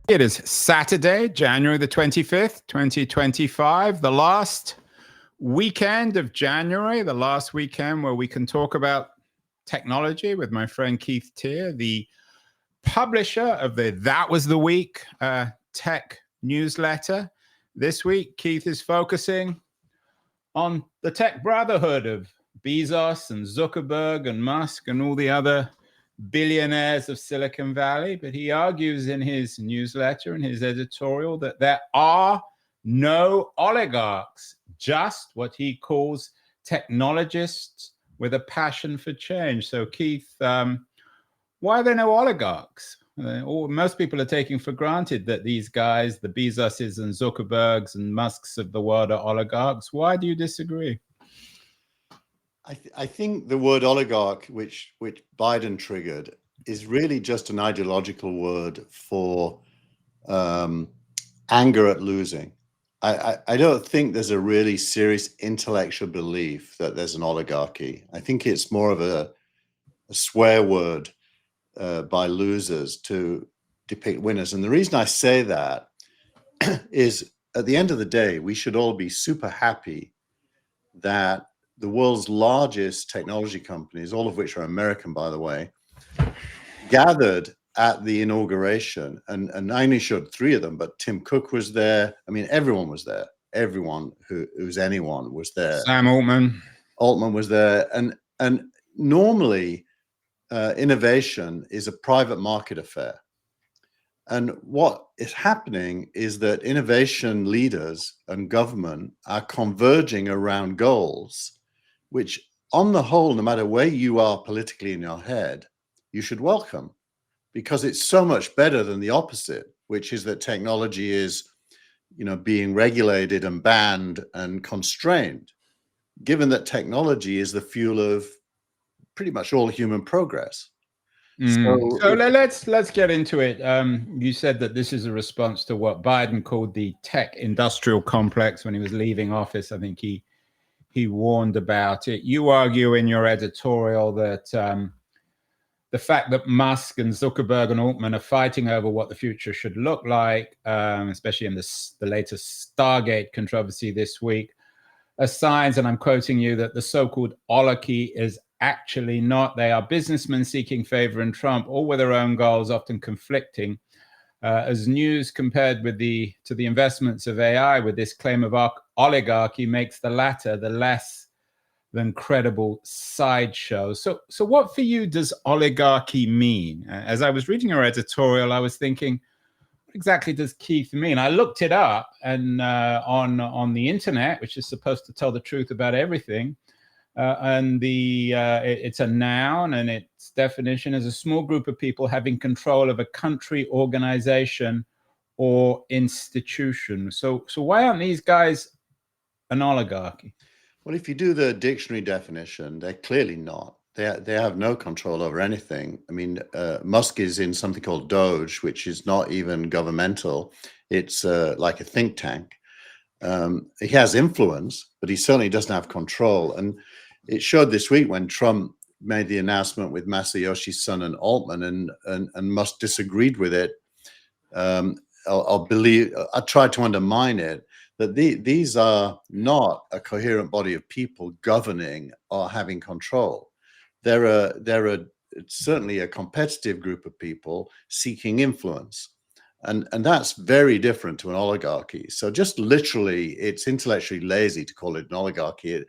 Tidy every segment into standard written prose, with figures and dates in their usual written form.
It is Saturday, January the 25th, 2025, the last weekend of January, the last weekend where we can talk about technology with my friend Keith Teare, the publisher of the That Was the Week tech newsletter. This week, Keith is focusing on the tech brotherhood of Bezos and Zuckerberg and Musk and all the other billionaires of Silicon Valley. But he argues in his newsletter and his editorial that there are no oligarchs, just what he calls technologists with a passion for change. So, Keith, why are there no oligarchs? Most people are taking for granted that these guys, the Bezoses and Zuckerbergs and Musks of the world, are oligarchs. Why do you disagree? I think the word oligarch, which Biden triggered, is really just an ideological word for anger at losing. I don't think there's a really serious intellectual belief that there's an oligarchy. I think it's more of a swear word by losers to depict winners. And the reason I say that is, at the end of the day, we should all be super happy that the world's largest technology companies, all of which are American, by the way, gathered at the inauguration, and I only showed three of them, but Tim Cook was there. I mean, everyone was there. Everyone who's anyone was there. Sam Altman was there. And normally, innovation is a private market affair. And what is happening is that innovation leaders and government are converging around goals, which on the whole, no matter where you are politically in your head, you should welcome, because it's so much better than the opposite, which is that technology is, being regulated and banned and constrained, given that technology is the fuel of pretty much all human progress. So let's get into it. You said that this is a response to what Biden called the tech industrial complex when he was leaving office. I think he warned about it. You argue in your editorial that the fact that Musk and Zuckerberg and Altman are fighting over what the future should look like, especially in the latest Stargate controversy this week, are signs, and I'm quoting you, that the so-called oligarchy is actually not. They are businessmen seeking favor in Trump, all with their own goals, often conflicting. As news compared with the investments of AI with this claim of oligarchy makes the latter the less than credible sideshow. So what for you does oligarchy mean? As I was reading your editorial, I was thinking, what exactly does Keith mean? I looked it up, and on the internet, which is supposed to tell the truth about everything, and it's a noun, and its definition is a small group of people having control of a country, organization, or institution. So why aren't these guys an oligarchy? Well, if you do the dictionary definition, they're clearly not. They have no control over anything. I mean, Musk is in something called Doge, which is not even governmental. It's like a think tank. He has influence, but he certainly doesn't have control. And it showed this week when Trump made the announcement with Masayoshi Son and Altman, and Musk disagreed with it. I tried to undermine it, that these are not a coherent body of people governing or having control. They're certainly a competitive group of people seeking influence. And that's very different to an oligarchy. So just literally, it's intellectually lazy to call it an oligarchy.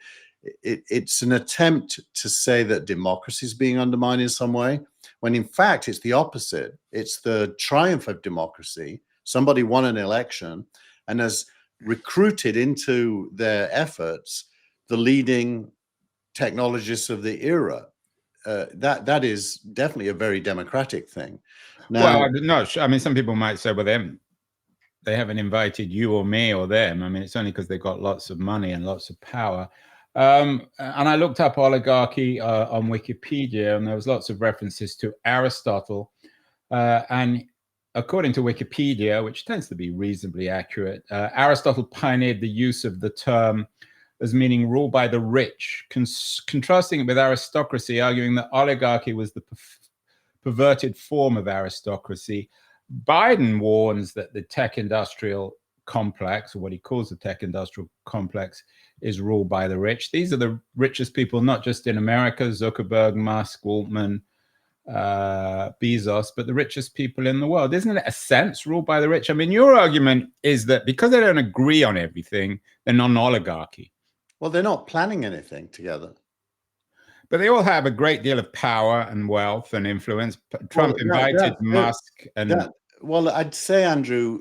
It's an attempt to say that democracy is being undermined in some way, when in fact it's the opposite. It's the triumph of democracy. Somebody won an election and has recruited into their efforts the leading technologists of the era. That is definitely a very democratic thing. Now, well, no, I mean, some people might say, well, they haven't invited you or me or them. I mean, it's only because they've got lots of money and lots of power. And I looked up oligarchy on Wikipedia, and there was lots of references to Aristotle. And according to Wikipedia, which tends to be reasonably accurate, Aristotle pioneered the use of the term as meaning rule by the rich, contrasting it with aristocracy, arguing that oligarchy was the perverted form of aristocracy. Biden warns that the tech industrial complex, or what he calls the tech industrial complex, is ruled by the rich. These are the richest people, not just in America, Zuckerberg, Musk, Waltman, Bezos, but the richest people in the world. Isn't it a sense ruled by the rich? I mean, your argument is that because they don't agree on everything, they're not an oligarchy. Well, they're not planning anything together. But they all have a great deal of power and wealth and influence. Trump invited Musk and... Well, I'd say, Andrew,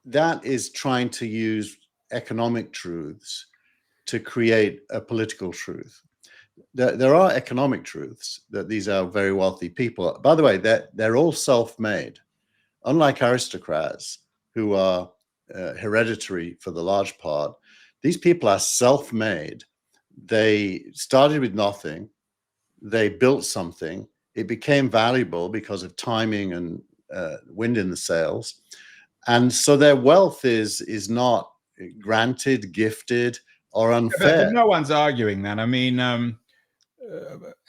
that is trying to use economic truths to create a political truth. There are economic truths that these are very wealthy people. By the way, they're all self-made. Unlike aristocrats who are hereditary for the large part, these people are self-made. They started with nothing. They built something. It became valuable because of timing and wind in the sails. And so their wealth is not granted, gifted, or unfair. But no one's arguing that. I mean,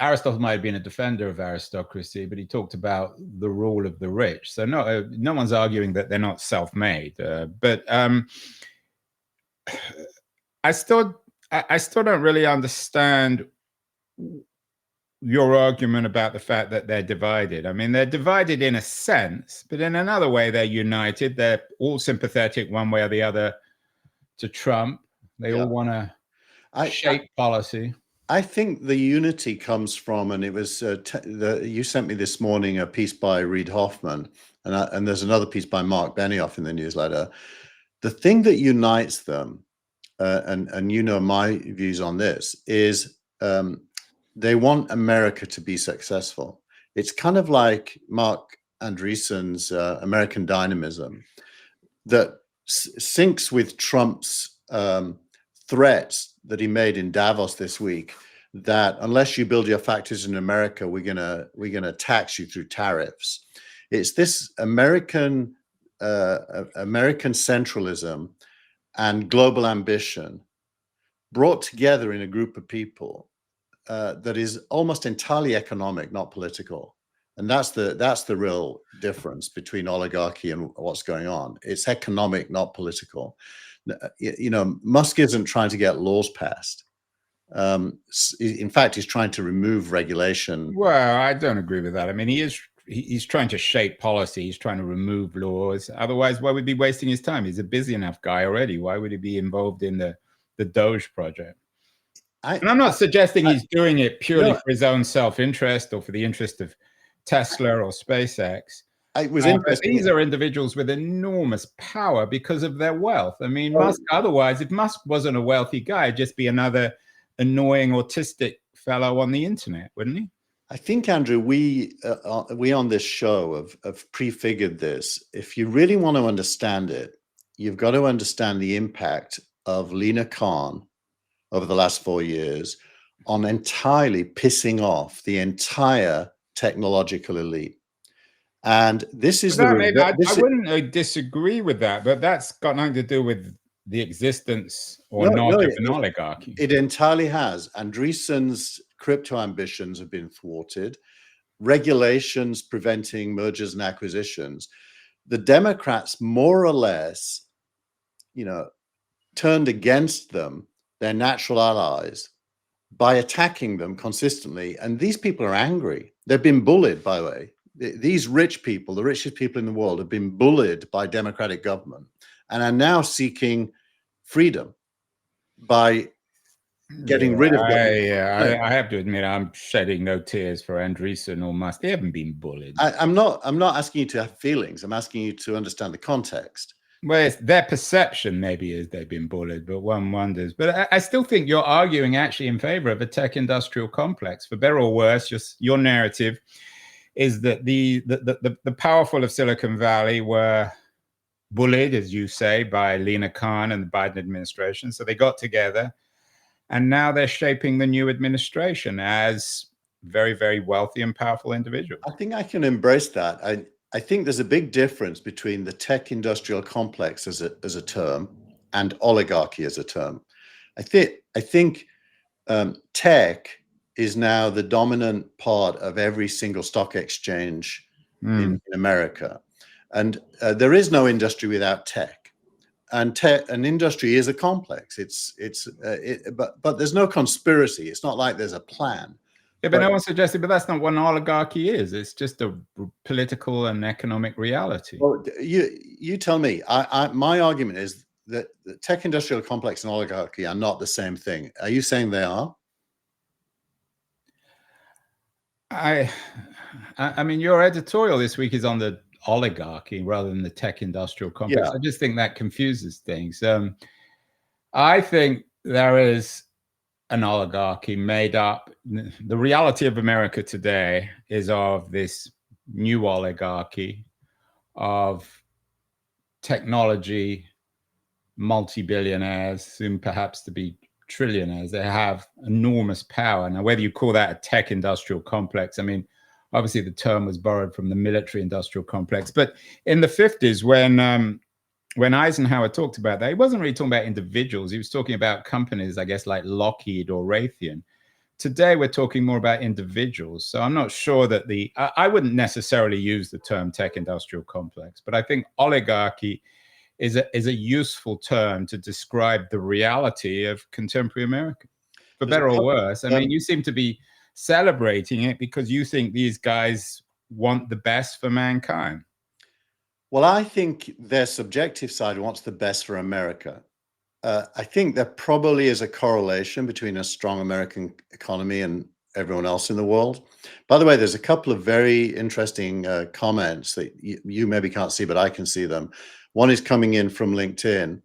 Aristotle might have been a defender of aristocracy, but he talked about the rule of the rich. So no one's arguing that they're not self-made. But I still don't really understand your argument about the fact that they're divided. I mean, they're divided in a sense, but in another way, they're united. They're all sympathetic one way or the other to Trump. They all want to shape policy. I think the unity comes from, and it was you sent me this morning a piece by Reid Hoffman, and there's another piece by Mark Benioff in the newsletter. The thing that unites them, and you know my views on this, is they want America to be successful. It's kind of like Mark Andreessen's American dynamism that syncs with Trump's threats that he made in Davos this week, that unless you build your factories in America, we're gonna tax you through tariffs. It's this American centralism and global ambition brought together in a group of people that is almost entirely economic, not political. And that's the real difference between oligarchy and what's going on. It's economic, not political. You know, Musk isn't trying to get laws passed. In fact, he's trying to remove regulation. Well, I don't agree with that. I mean, he's trying to shape policy. He's trying to remove laws. Otherwise, why would he be wasting his time? He's a busy enough guy already. Why would he be involved in the Doge project? And I'm not suggesting he's doing it purely for his own self-interest or for the interest of Tesla or SpaceX. It was interesting. These are individuals with enormous power because of their wealth. I mean, Musk, otherwise, if Musk wasn't a wealthy guy, he'd just be another annoying autistic fellow on the internet, wouldn't he? I think, Andrew, we on this show have prefigured this. If you really want to understand it, you've got to understand the impact of Lina Khan over the last 4 years on entirely pissing off the entire technological elite. And this is I wouldn't disagree with that, but that's got nothing to do with the existence or not of an oligarchy. It entirely has. Andreessen's crypto ambitions have been thwarted. Regulations preventing mergers and acquisitions. The Democrats more or less, turned against them, their natural allies, by attacking them consistently. And these people are angry. They've been bullied, by the way. These rich people, the richest people in the world, have been bullied by Democratic government and are now seeking freedom by getting rid of them. I have to admit, I'm shedding no tears for Andreessen or Musk. They haven't been bullied. I'm not asking you to have feelings. I'm asking you to understand the context. Well, it's their perception maybe is they've been bullied, but one wonders. But I still think you're arguing actually in favor of a tech industrial complex. For better or worse, just your narrative is that the powerful of Silicon Valley were bullied, as you say, by Lina Khan and the Biden administration. So they got together, and now they're shaping the new administration as very, very wealthy and powerful individuals. I think I can embrace that. I think there's a big difference between the tech industrial complex as a term and oligarchy as a term. I think tech is now the dominant part of every single stock exchange in America. And there is no industry without tech. And an industry is a complex. But there's no conspiracy. It's not like there's a plan. Yeah, but no one suggested, but that's not what an oligarchy is. It's just a political and economic reality. Well, you tell me. My argument is that the tech industrial complex and oligarchy are not the same thing. Are you saying they are? I mean, your editorial this week is on the oligarchy rather than the tech industrial complex. Yeah. I just think that confuses things. I think there is an oligarchy made up. The reality of America today is of this new oligarchy of technology multi-billionaires, soon perhaps to be trillionaires. They have enormous power. Now, whether you call that a tech industrial complex, I mean, obviously the term was borrowed from the military industrial complex. But in the 50s, when Eisenhower talked about that, he wasn't really talking about individuals. He was talking about companies, I guess, like Lockheed or Raytheon. Today, we're talking more about individuals. So I'm not sure that I wouldn't necessarily use the term tech industrial complex, but I think oligarchy is a useful term to describe the reality of contemporary America, for better or worse. I mean, you seem to be celebrating it because you think these guys want the best for mankind. Well, I think their subjective side wants the best for America. I think there probably is a correlation between a strong American economy and everyone else in the world. By the way, there's a couple of very interesting comments that you maybe can't see, but I can see them. One is coming in from LinkedIn,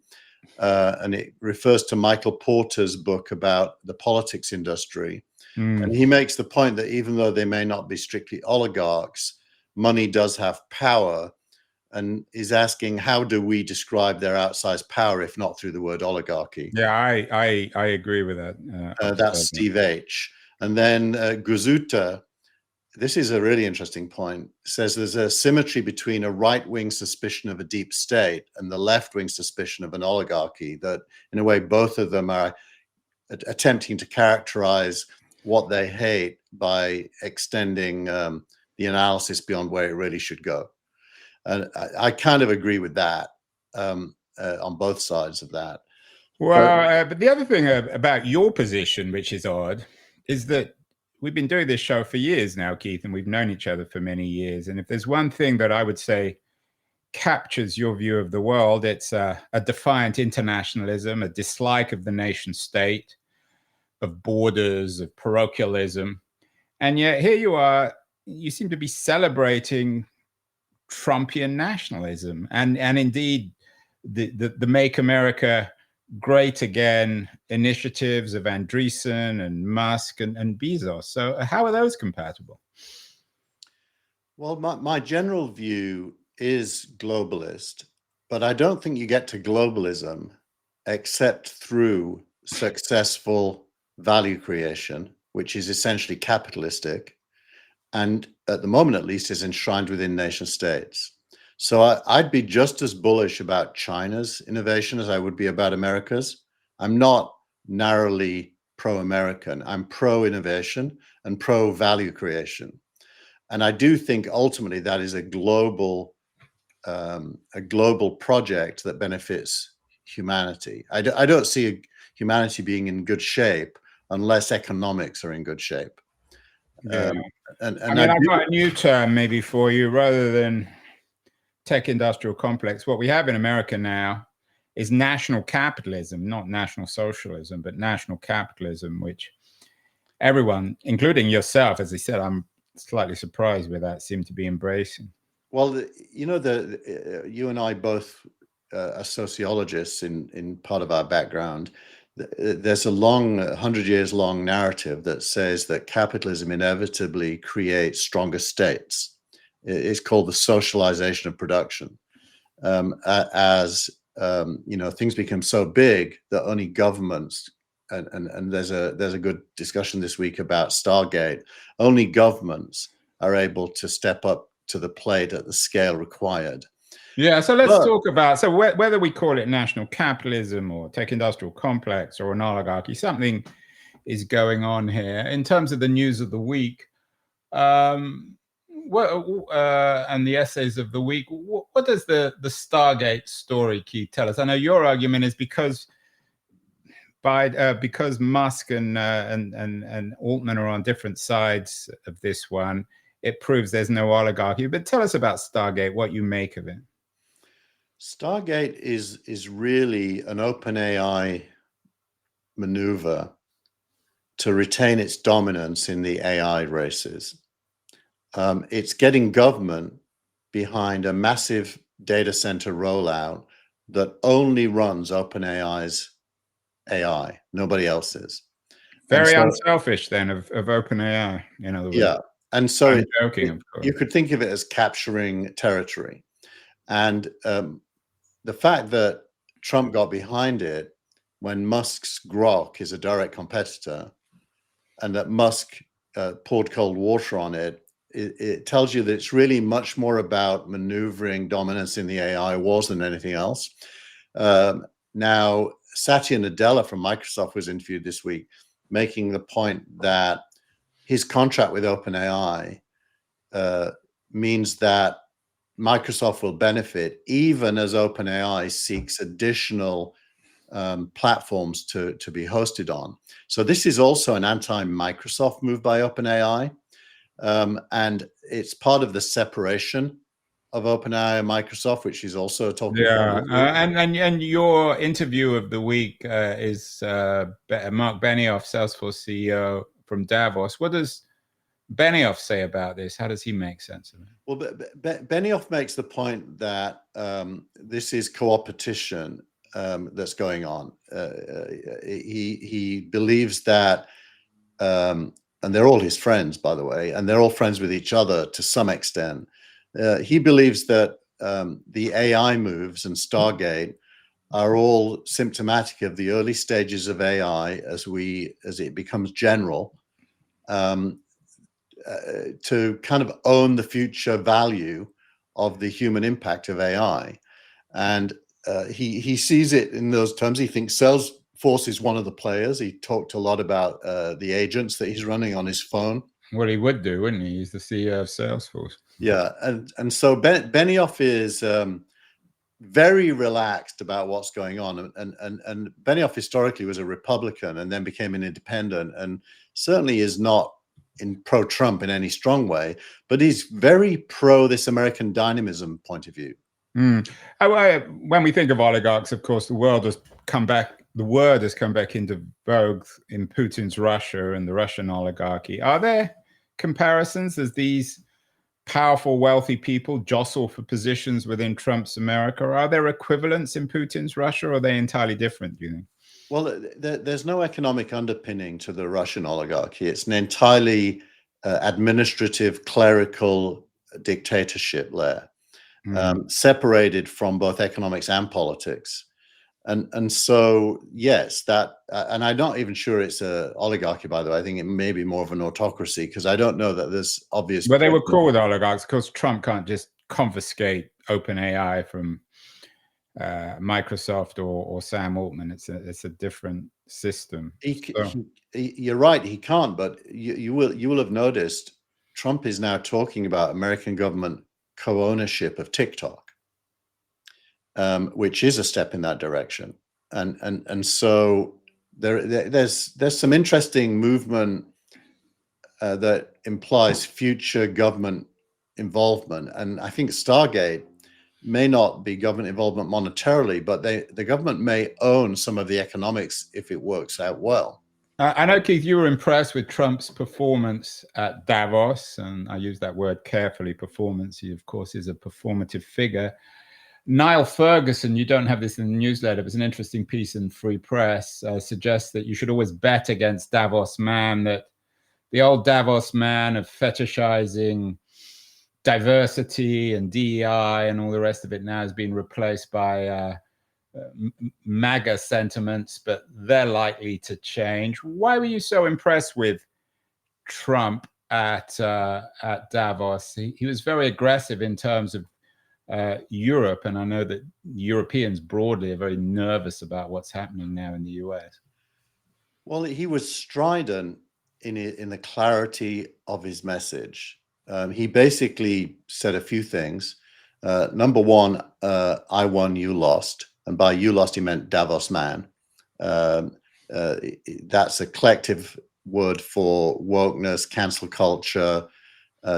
and it refers to Michael Porter's book about the politics industry. And he makes the point that even though they may not be strictly oligarchs, money does have power, and is asking, how do we describe their outsized power if not through the word oligarchy? Yeah, I agree with that. That's Steve H. And then Guzuta, this is a really interesting point, says there's a symmetry between a right-wing suspicion of a deep state and the left-wing suspicion of an oligarchy, that in a way both of them are attempting to characterize what they hate by extending the analysis beyond where it really should go. And I kind of agree with that on both sides of that. Well, but the other thing about your position, which is odd, is that we've been doing this show for years now, Keith, and we've known each other for many years. And if there's one thing that I would say captures your view of the world, it's a defiant internationalism, a dislike of the nation state, of borders, of parochialism. And yet here you are, you seem to be celebrating Trumpian nationalism and indeed the Make America Great Again initiatives of Andreessen and Musk and Bezos. So how are those compatible? Well, my general view is globalist, but I don't think you get to globalism except through successful value creation, which is essentially capitalistic, and at the moment at least is enshrined within nation states. So I'd be just as bullish about China's innovation as I would be about America's. I'm not narrowly pro-American. I'm pro-innovation and pro-value creation. And I do think ultimately that is a global project that benefits humanity. I don't see humanity being in good shape unless economics are in good shape. Yeah. And I mean, I've got a new term maybe for you rather than tech industrial complex. What we have in America now is national capitalism, not national socialism, but national capitalism, which everyone, including yourself, as I said, I'm slightly surprised with that, seem to be embracing. Well, you know, you and I both are sociologists in part of our background. There's a long 100 years long narrative that says that capitalism inevitably creates stronger states. It's called the socialization of production. As you know, things become so big that only governments, and there's a good discussion this week about Stargate, only governments are able to step up to the plate at the scale required. Yeah, so let's talk about, so whether we call it national capitalism or tech industrial complex or an oligarchy, something is going on here. In terms of the news of the week, and the essays of the week, what does the Stargate story, Keith, tell us? I know your argument is because Musk and Altman are on different sides of this one, it proves there's no oligarchy. But tell us about Stargate, what you make of it. Stargate is really an OpenAI maneuver to retain its dominance in the AI races. It's getting government behind a massive data center rollout that only runs OpenAI's AI, nobody else's. Very unselfish then of OpenAI, in other words. Yeah, and so I'm joking, of course. You could think of it as capturing territory. And the fact that Trump got behind it when Musk's Grok is a direct competitor, and that Musk poured cold water on it, it tells you that it's really much more about maneuvering dominance in the AI wars than anything else. Now, Satya Nadella from Microsoft was interviewed this week, making the point that his contract with OpenAI means that Microsoft will benefit even as OpenAI seeks additional platforms to be hosted on. So this is also an anti-Microsoft move by OpenAI, and it's part of the separation of OpenAI and Microsoft, which is also talking about. And your interview of the week is Mark Benioff, Salesforce CEO from Davos. What does Benioff say about this? How does he make sense of it? Well, Benioff makes the point that this is co-opetition that's going on. He believes that, and they're all his friends, by the way, and they're all friends with each other to some extent. He believes that the AI moves and Stargate are all symptomatic of the early stages of AI as it becomes general, to kind of own the future value of the human impact of AI. And he sees it in those terms. He thinks Salesforce is one of the players. He talked a lot about the agents that he's running on his phone. What he would do, wouldn't he? He's the CEO of Salesforce. Yeah, and so Benioff is very relaxed about what's going on. And Benioff historically was a Republican and then became an independent, and certainly is not in pro-Trump in any strong way, but he's very pro this American dynamism point of view. When we think of oligarchs, of course, the word has come back into vogue in Putin's Russia and the Russian oligarchy. Are there comparisons as these powerful, wealthy people jostle for positions within Trump's America? Are there equivalents in Putin's Russia, or are they entirely different, do you think? Well, there's no economic underpinning to the Russian oligarchy. It's an entirely administrative, clerical dictatorship layer, separated from both economics and politics. And so, yes, and I'm not even sure it's an oligarchy, by the way. I think it may be more of an autocracy, because I don't know that there's obvious. But they were called oligarchs because Trump can't just confiscate OpenAI from Microsoft or Sam Altman. It's a different system. You're right, he can't. But you will have noticed Trump is now talking about American government co-ownership of TikTok, which is a step in that direction. And so there's some interesting movement that implies future government involvement. And I think Stargate may not be government involvement monetarily, but the government may own some of the economics if it works out well. I know, Keith, you were impressed with Trump's performance at Davos, and I use that word carefully, performance. He, of course, is a performative figure. Niall Ferguson, you don't have this in the newsletter, but it's an interesting piece in Free Press, suggests that you should always bet against Davos man, that the old Davos man of fetishizing diversity and DEI and all the rest of it now has been replaced by MAGA sentiments, but they're likely to change. Why were you so impressed with Trump at Davos? He was very aggressive in terms of Europe, and I know that Europeans broadly are very nervous about what's happening now in the US. Well, he was strident in the clarity of his message. He basically said a few things. Number one, I won, you lost. And by you lost, he meant Davos man. That's a collective word for wokeness, cancel culture,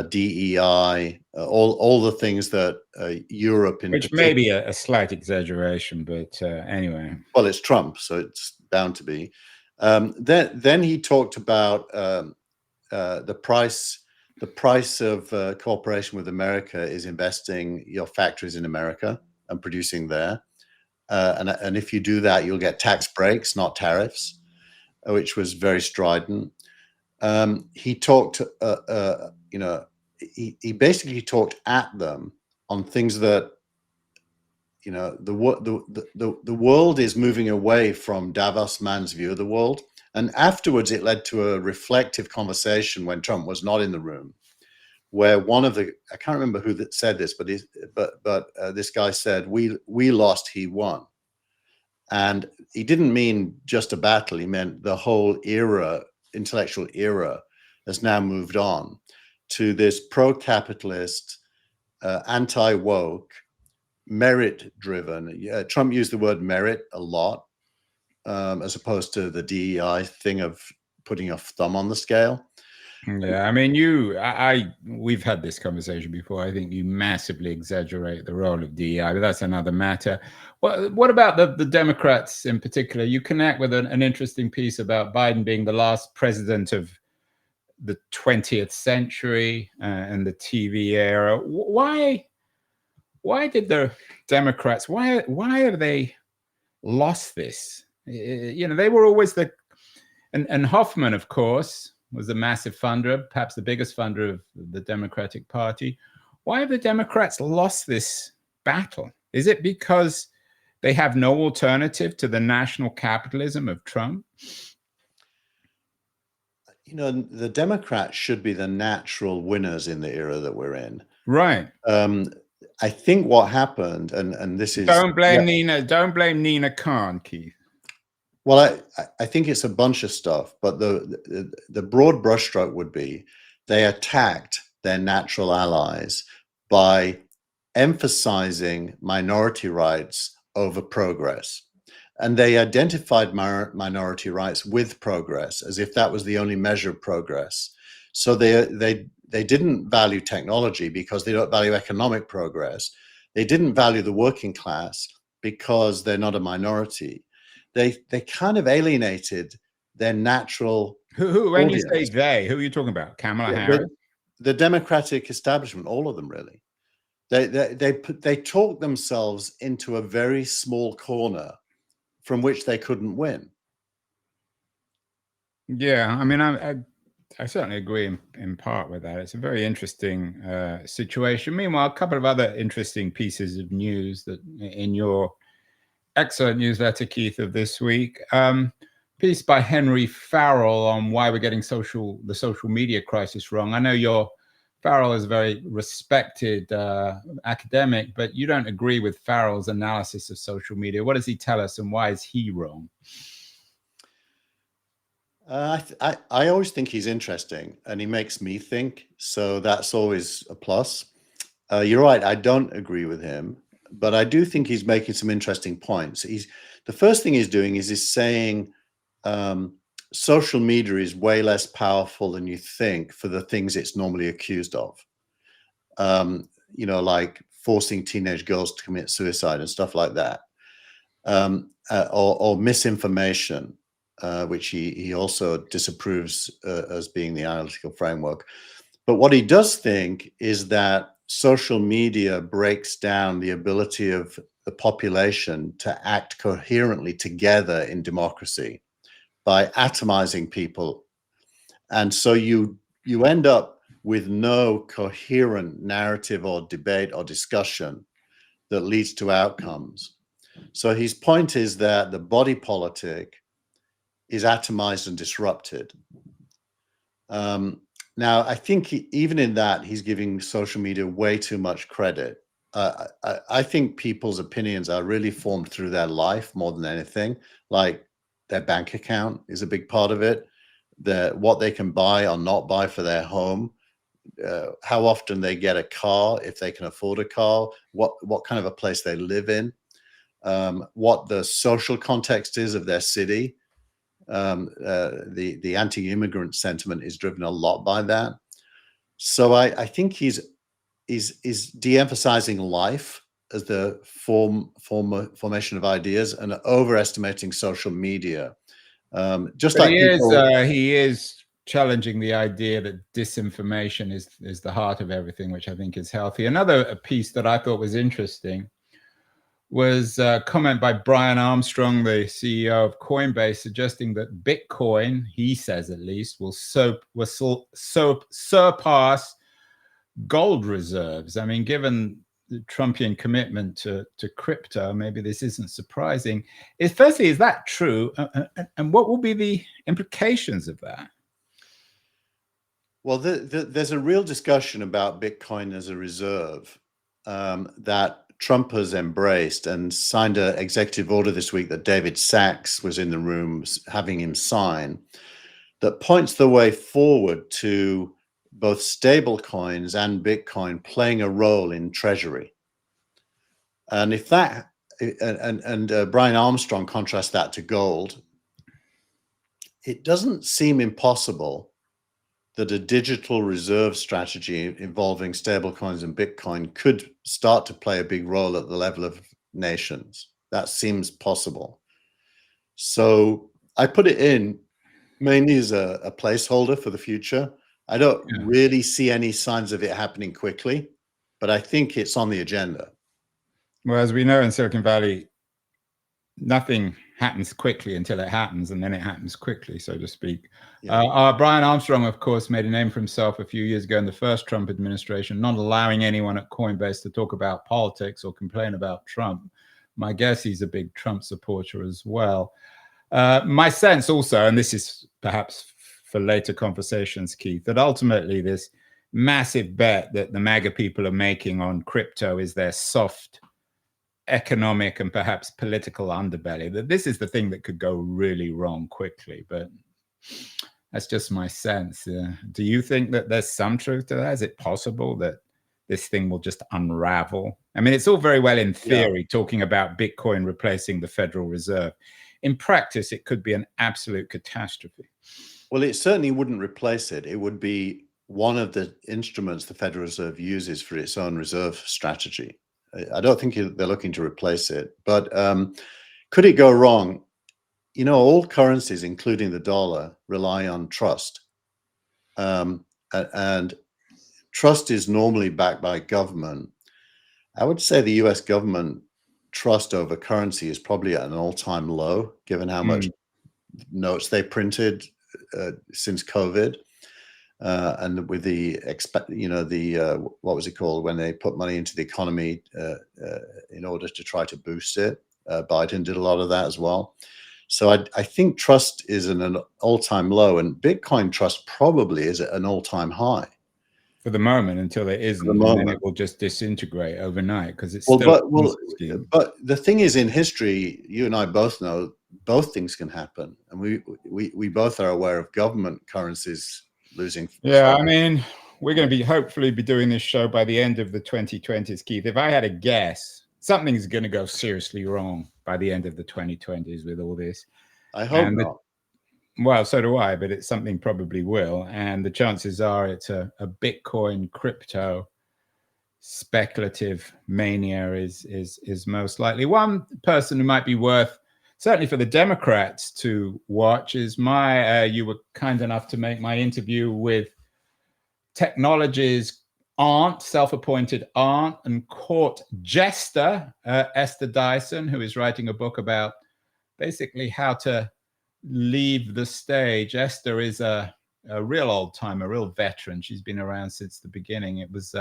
DEI, all the things that Europe in which particular. may be a slight exaggeration, but anyway. Well, it's Trump, so it's bound to be. Then he talked about the price of cooperation with America is investing your factories in America and producing there. And if you do that, you'll get tax breaks, not tariffs, which was very strident. He talked, he basically talked at them on things that, the world is moving away from Davos man's view of the world. And afterwards, it led to a reflective conversation when Trump was not in the room, where one of the, I can't remember who that said this, but this guy said, we lost, he won. And he didn't mean just a battle. He meant the whole era, intellectual era, has now moved on to this pro-capitalist, anti-woke, merit-driven. Trump used the word merit a lot, as opposed to the DEI thing of putting a thumb on the scale. Yeah, I mean, we've had this conversation before. I think you massively exaggerate the role of DEI, but that's another matter. What about the Democrats in particular? You connect with an interesting piece about Biden being the last president of the 20th century and the TV era. Why did the Democrats? Why have they lost this? They were always and Hoffman, of course, was a massive funder, perhaps the biggest funder of the Democratic Party. Why have the Democrats lost this battle? Is it because they have no alternative to the national capitalism of Trump? The Democrats should be the natural winners in the era that we're in. Right. I think what happened, and this is... Don't blame Nina Khan, Keith. Well, I think it's a bunch of stuff, but the broad brushstroke would be they attacked their natural allies by emphasizing minority rights over progress. And they identified minority rights with progress as if that was the only measure of progress. So they didn't value technology because they don't value economic progress. They didn't value the working class because they're not a minority. They kind of alienated their natural Who when audience. you say they, who are you talking about? Kamala Harris? The Democratic establishment, all of them really. They talked themselves into a very small corner from which they couldn't win. Yeah, I mean, I certainly agree in part with that. It's a very interesting situation. Meanwhile, a couple of other interesting pieces of news that in your excellent newsletter, Keith, of this week. Piece by Henry Farrell on why we're getting the social media crisis wrong. I know Farrell is a very respected academic, but you don't agree with Farrell's analysis of social media. What does he tell us, and why is he wrong? I always think he's interesting, and he makes me think, so that's always a plus. You're right, I don't agree with him, but I do think he's making some interesting points. The first thing he's doing is he's saying social media is way less powerful than you think for the things it's normally accused of. Like forcing teenage girls to commit suicide and stuff like that, or misinformation, which he also disapproves as being the analytical framework. But what he does think is that social media breaks down the ability of the population to act coherently together in democracy by atomizing people. And so you end up with no coherent narrative or debate or discussion that leads to outcomes. So his point is that the body politic is atomized and disrupted. Now, I think even in that, he's giving social media way too much credit. I think people's opinions are really formed through their life more than anything. Like their bank account is a big part of it. What they can buy or not buy for their home how often they get a car, if they can afford a car, what kind of a place they live in, what the social context is of their city. The anti-immigrant sentiment is driven a lot by that. So I think he's de-emphasizing life as the formation of ideas and overestimating social media. Just but like he is challenging the idea that disinformation is the heart of everything, which I think is healthy. Another piece that I thought was interesting was a comment by Brian Armstrong, the CEO of Coinbase, suggesting that Bitcoin, he says at least, will surpass gold reserves. I mean, given the Trumpian commitment to crypto, maybe this isn't surprising. Firstly, is that true? And what will be the implications of that? Well, there's a real discussion about Bitcoin as a reserve that Trump has embraced and signed an executive order this week that David Sachs was in the room having him sign, that points the way forward to both stable coins and Bitcoin playing a role in treasury. And if that, Brian Armstrong contrasts that to gold, it doesn't seem impossible that a digital reserve strategy involving stablecoins and Bitcoin could start to play a big role at the level of nations. That seems possible. So I put it in mainly as a placeholder for the future. I don't really see any signs of it happening quickly, but I think it's on the agenda. Well, as we know in Silicon Valley, nothing happens quickly until it happens, and then it happens quickly, so to speak. Yeah. Brian Armstrong, of course, made a name for himself a few years ago in the first Trump administration, not allowing anyone at Coinbase to talk about politics or complain about Trump. My guess he's a big Trump supporter as well. My sense also, and this is perhaps for later conversations, Keith, that ultimately this massive bet that the MAGA people are making on crypto is their soft economic and perhaps political underbelly, that this is the thing that could go really wrong quickly. But that's just my sense. Do you think that there's some truth to that? Is it possible that this thing will just unravel? I mean, it's all very well in theory talking about Bitcoin replacing the Federal Reserve. In practice, it could be an absolute catastrophe. Well, it certainly wouldn't replace it. It would be one of the instruments the Federal Reserve uses for its own reserve strategy. I don't think they're looking to replace it, but could it go wrong? You know, all currencies, including the dollar, rely on trust. And trust is normally backed by government. I would say the US government trust over currency is probably at an all-time low, given how much notes they printed since COVID. And with the what was it called when they put money into the economy in order to try to boost it? Biden did a lot of that as well. So I think trust is at an all-time low, and Bitcoin trust probably is at an all-time high for the moment, until it isn't, and then it will just disintegrate overnight because it's but the thing is, in history, you and I both know both things can happen, and we both are aware of government currencies losing. Yeah, I mean, we're going to hopefully be doing this show by the end of the 2020s, Keith. If I had a guess, something's going to go seriously wrong by the end of the 2020s with all this. I hope not. Well, so do I, but something probably will. And the chances are it's a Bitcoin crypto speculative mania is most likely. One person who might be worth, certainly for the Democrats to watch, is you were kind enough to make my interview with technology's aunt, self-appointed aunt and court jester, Esther Dyson, who is writing a book about basically how to leave the stage. Esther is a real old timer, a real veteran. She's been around since the beginning. It was,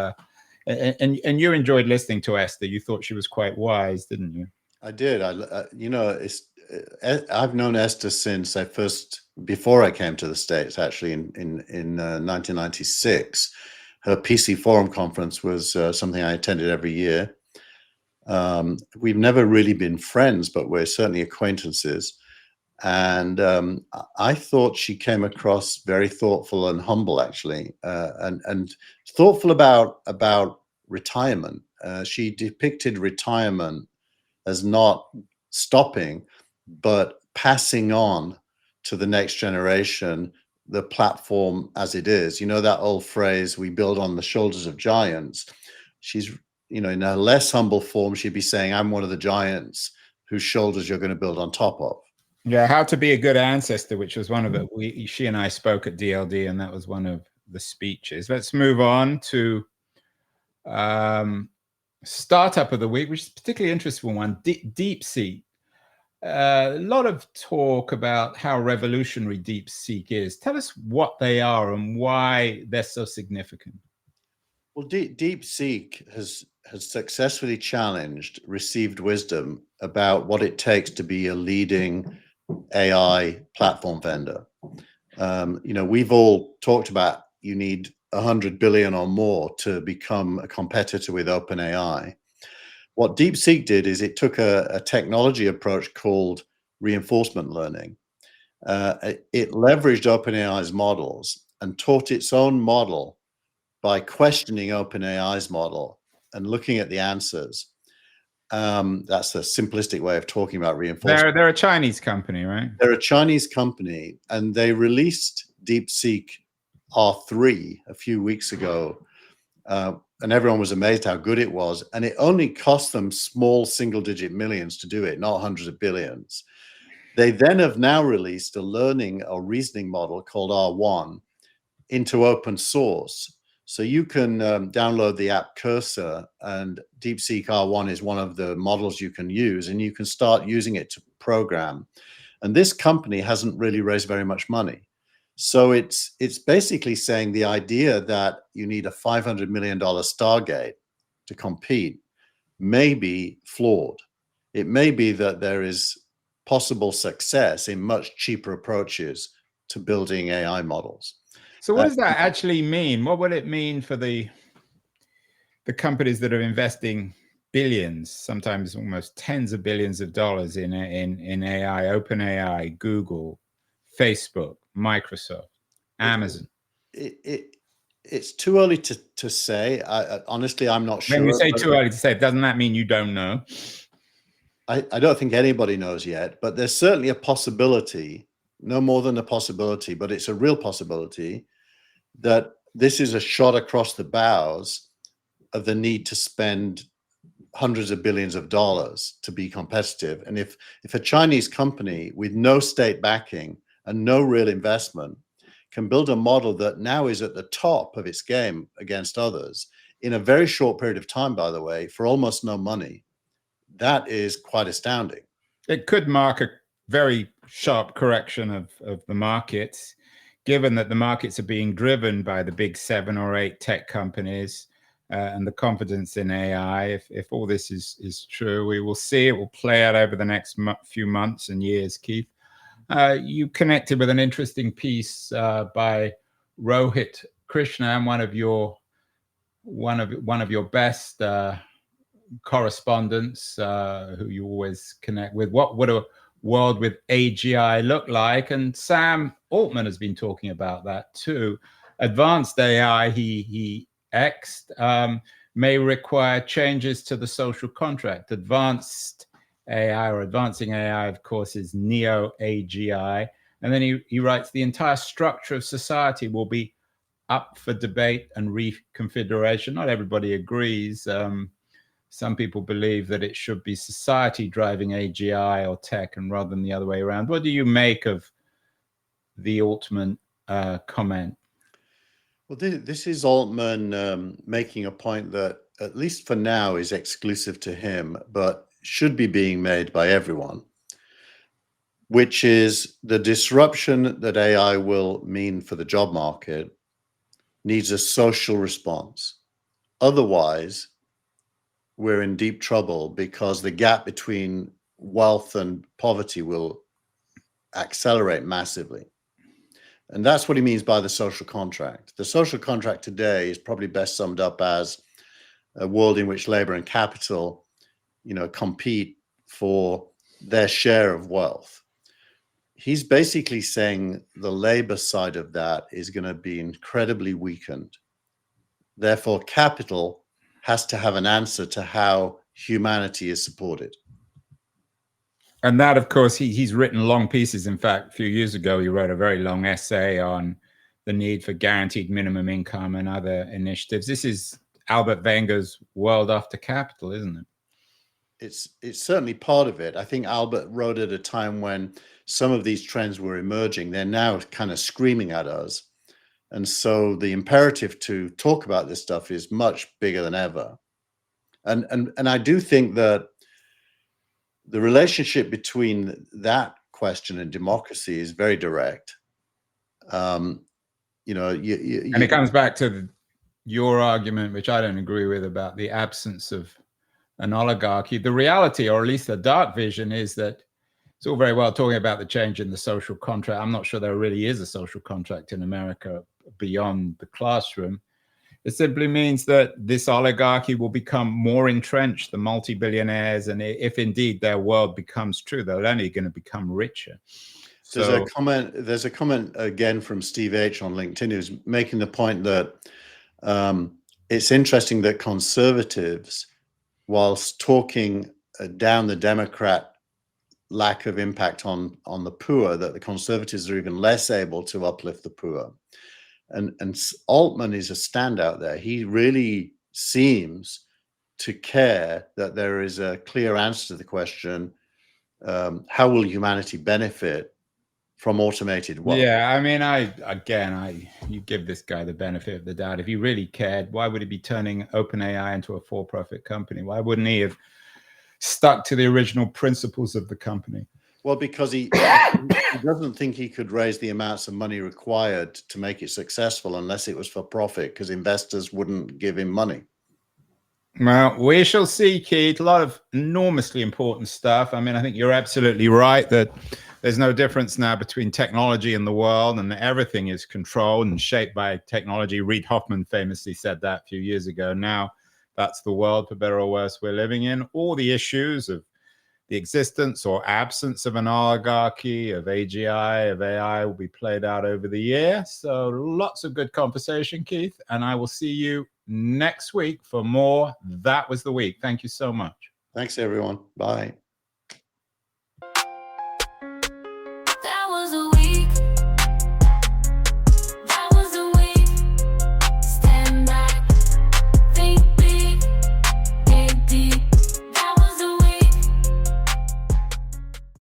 and you enjoyed listening to Esther. You thought she was quite wise, didn't you? I did. I've known Esther since before I came to the States, actually in 1996. Her PC Forum conference was something I attended every year. We've never really been friends, but we're certainly acquaintances. And I thought she came across very thoughtful and humble, actually, and thoughtful about retirement. She depicted retirement as not stopping, but passing on to the next generation the platform as it is. You know that old phrase, we build on the shoulders of giants. She's, in a less humble form, she'd be saying, I'm one of the giants whose shoulders you're going to build on top of. Yeah, how to be a good ancestor, which was one of it. She and I spoke at DLD, and that was one of the speeches. Let's move on to startup of the week, which is a particularly interesting one, DeepSeek. A lot of talk about how revolutionary DeepSeek is. Tell us what they are and why they're so significant. Well, DeepSeek has successfully challenged received wisdom about what it takes to be a leading AI platform vendor. We've all talked about you need 100 billion or more to become a competitor with OpenAI. What DeepSeek did is it took a technology approach called reinforcement learning. It leveraged OpenAI's models and taught its own model by questioning OpenAI's model and looking at the answers. That's a simplistic way of talking about reinforcement. They're a Chinese company, right? They're a Chinese company, and they released DeepSeek R3 a few weeks ago, and everyone was amazed how good it was. And it only cost them small single-digit millions to do it, not hundreds of billions. They then have now released a learning or reasoning model called R1 into open source. So you can download the app Cursor, and DeepSeek R1 is one of the models you can use, and you can start using it to program. And this company hasn't really raised very much money. So it's basically saying the idea that you need a $500 million Stargate to compete may be flawed. It may be that there is possible success in much cheaper approaches to building AI models. So what does that actually mean? What will it mean for the companies that are investing billions, sometimes almost tens of billions of dollars in AI, OpenAI, Google, Facebook, Microsoft, Amazon? It's too early to say. Honestly, I'm not sure. When you say too early to say, doesn't that mean you don't know? I don't think anybody knows yet, but there's certainly a possibility, no more than a possibility, but it's a real possibility that this is a shot across the bows of the need to spend hundreds of billions of dollars to be competitive. And if a Chinese company with no state backing and no real investment can build a model that now is at the top of its game against others in a very short period of time, by the way, for almost no money, that is quite astounding. It could mark a very sharp correction of the markets, given that the markets are being driven by the big 7 or 8 tech companies and the confidence in AI. If all this is true, we will see. It will play out over the next few months and years, Keith. You connected with an interesting piece by Rohit Krishnan, one of your best correspondents who you always connect with. What would a world with AGI look like? And Sam Altman has been talking about that too. Advanced AI, he xed, may require changes to the social contract. Advanced AI, or advancing AI, of course, is neo-AGI. And then he writes, the entire structure of society will be up for debate and reconfiguration. Not everybody agrees. Some people believe that it should be society driving AGI or tech, and rather than the other way around. What do you make of the Altman comment? Well, this is Altman making a point that, at least for now, is exclusive to him, but should be being made by everyone, which is the disruption that AI will mean for the job market needs a social response. Otherwise, we're in deep trouble, because the gap between wealth and poverty will accelerate massively. And that's what he means by the social contract. The social contract today is probably best summed up as a world in which labor and capital, compete for their share of wealth. he's basically saying the labor side of that is going to be incredibly weakened. Therefore, capital has to have an answer to how humanity is supported. And that, of course, he's written long pieces. In fact, a few years ago, he wrote a very long essay on the need for guaranteed minimum income and other initiatives. This is Albert Wenger's world after capital, isn't it? It's certainly part of it. I think Albert wrote at a time when some of these trends were emerging. They're now kind of screaming at us. And so the imperative to talk about this stuff is much bigger than ever. And I do think that the relationship between that question and democracy is very direct. You know, and it comes back to your argument, which I don't agree with, about the absence of an oligarchy. The reality, or at least the dark vision, is that it's all very well talking about the change in the social contract. I'm not sure there really is a social contract in America beyond the classroom. It simply means that this oligarchy will become more entrenched, the multi-billionaires, and if indeed their world becomes true, they're only going to become richer. There's a comment again from Steve H on LinkedIn who's making the point that it's interesting that conservatives, whilst talking down the Democrat lack of impact on the poor, that the conservatives are even less able to uplift the poor. And Altman is a standout there. He really seems to care that there is a clear answer to the question, how will humanity benefit from automated wealth? Yeah, I mean, you give this guy the benefit of the doubt. If he really cared, why would he be turning OpenAI into a for-profit company? Why wouldn't he have stuck to the original principles of the company? Well, because he doesn't think he could raise the amounts of money required to make it successful unless it was for profit, because investors wouldn't give him money. Well, we shall see, Keith. A lot of enormously important stuff. I mean, I think you're absolutely right that there's no difference now between technology and the world, and everything is controlled and shaped by technology. Reid Hoffman famously said that a few years ago. Now, that's the world, for better or worse, we're living in. All the issues of the existence or absence of an oligarchy, of AGI, of AI will be played out over the year. So lots of good conversation, Keith, and I will see you next week for more That Was the Week. Thank you so much. Thanks, everyone. Bye.